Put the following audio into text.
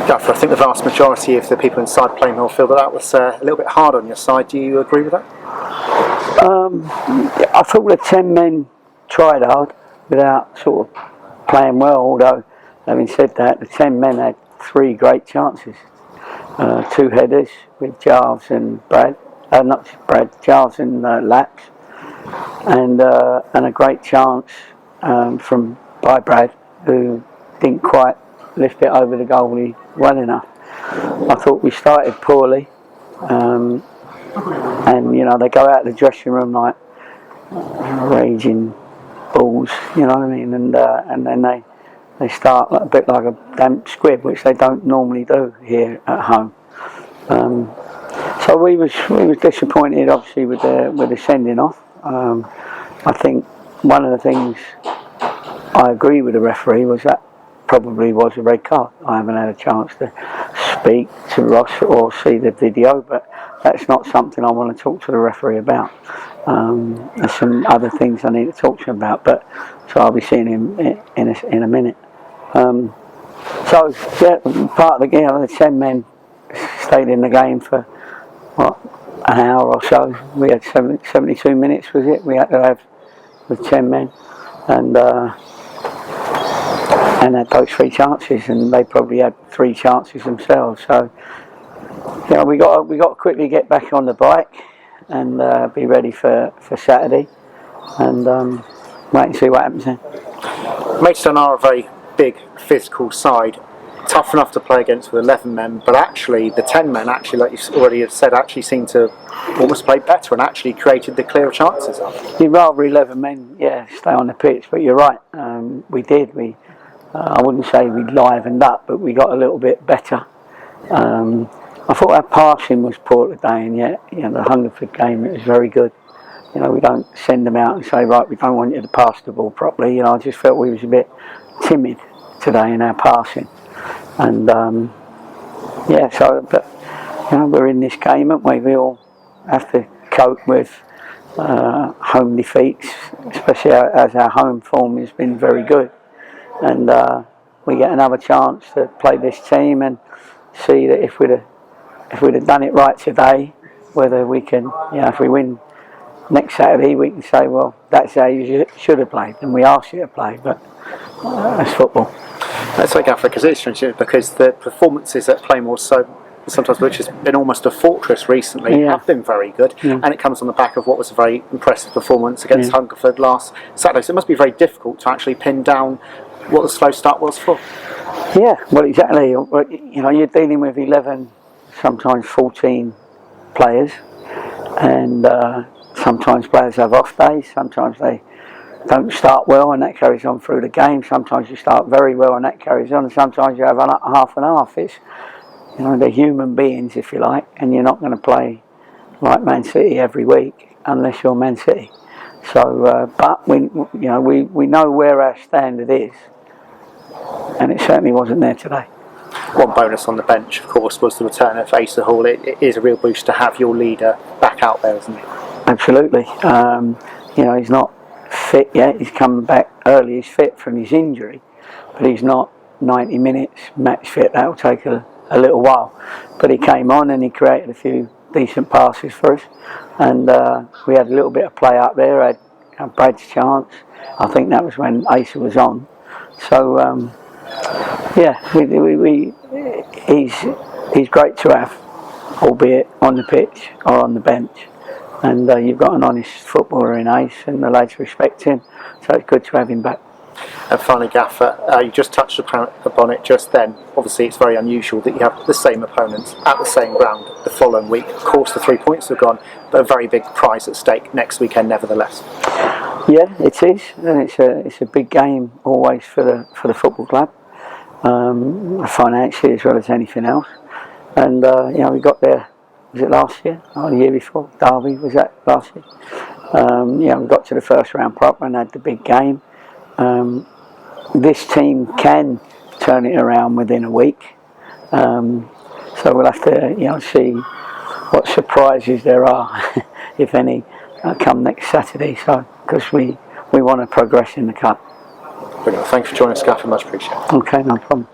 Gaffer, I think the vast majority of the people inside Plainmoor feel that was a little bit hard on your side. Do you agree with that? I thought the 10 men tried hard without sort of playing well, although having said that, the 10 men had 3 great chances. 2 headers with Jarves and Brad, not Brad, Jarves and Laps, and a great chance by Brad, who didn't quite lift it over the goalie well enough. I thought we started poorly, and you know, they go out of the dressing room like raging bulls, you know what I mean, and then they start a bit like a damp squib, which they don't normally do here at home. So we was disappointed, obviously, with the sending off. I think one of the things I agree with the referee was that probably was a red card. I haven't had a chance to speak to Ross or see the video, but that's not something I want to talk to the referee about. There's some other things I need to talk to him about, but so I'll be seeing him in a minute. So yeah, part of the game, the 10 men stayed in the game for what, an hour or so. We had 72 minutes, was it? We had to have with 10 men, and had those 3 chances, and they probably had 3 chances themselves. So you know, we got to quickly get back on the bike and be ready for Saturday, and wait and see what happens then. Maidstone are a very big physical side, tough enough to play against with 11 men, but actually the 10 men, actually, like you already have said, actually seemed to almost play better and actually created the clearer chances. You'd rather 11 men, yeah, stay on the pitch, but you're right. We did. I wouldn't say we livened up, but we got a little bit better. I thought our passing was poor today, and yet, you know, the Hungerford game, it was very good. You know, we don't send them out and say, right, we don't want you to pass the ball properly. You know, I just felt we was a bit timid today in our passing, and yeah. So, but you know, we're in this game, aren't we? We all have to cope with home defeats, especially as our home form has been very good, and we get another chance to play this team and see that if we'd have done it right today, whether we can, you know, if we win next Saturday, we can say, well, that's how you should have played, and we asked you to play, but that's football. Let's take Africa, because it's interesting, because the performances at Plainmoor, sometimes which has been almost a fortress recently, have been very good, and it comes on the back of what was a very impressive performance against Hungerford last Saturday. So it must be very difficult to actually pin down what the slow start was for. Yeah, well, exactly. You know, you're dealing with 11, sometimes 14 players, and sometimes players have off days, sometimes they don't start well and that carries on through the game, sometimes you start very well and that carries on, and sometimes you have half and half. It's, you know, they're human beings, if you like, and you're not going to play like Man City every week unless you're Man City. So, but we know where our standard is, and it certainly wasn't there today. One bonus on the bench, of course, was the return of Asa Hall. It is a real boost to have your leader back out there, isn't it? Absolutely. You know, he's not fit yet. He's come back early. He's fit from his injury, but he's not 90 minutes match fit. That'll take a little while. But he came on and he created a few decent passes for us, and we had a little bit of play up there. I had Brad's chance. I think that was when Asa was on. So yeah, he's great to have, albeit on the pitch or on the bench. And you've got an honest footballer in Ace, and the lads respect him, so it's good to have him back. And finally, Gaffer, you just touched upon it just then. Obviously, it's very unusual that you have the same opponents at the same ground the following week. Of course, the 3 points have gone, but a very big prize at stake next weekend, nevertheless. Yeah, it is, and it's a big game always for the football club, financially as well as anything else. And you know, we got there. Was it last year or the year before? Derby, was that last year? Yeah, we got to the first round proper and had the big game. This team can turn it around within a week, so we'll have to, you know, see what surprises there are, if any, come next Saturday. So, because we want to progress in the cup. Brilliant. Thanks for joining us, Gaffer. Much appreciated. Okay, no problem.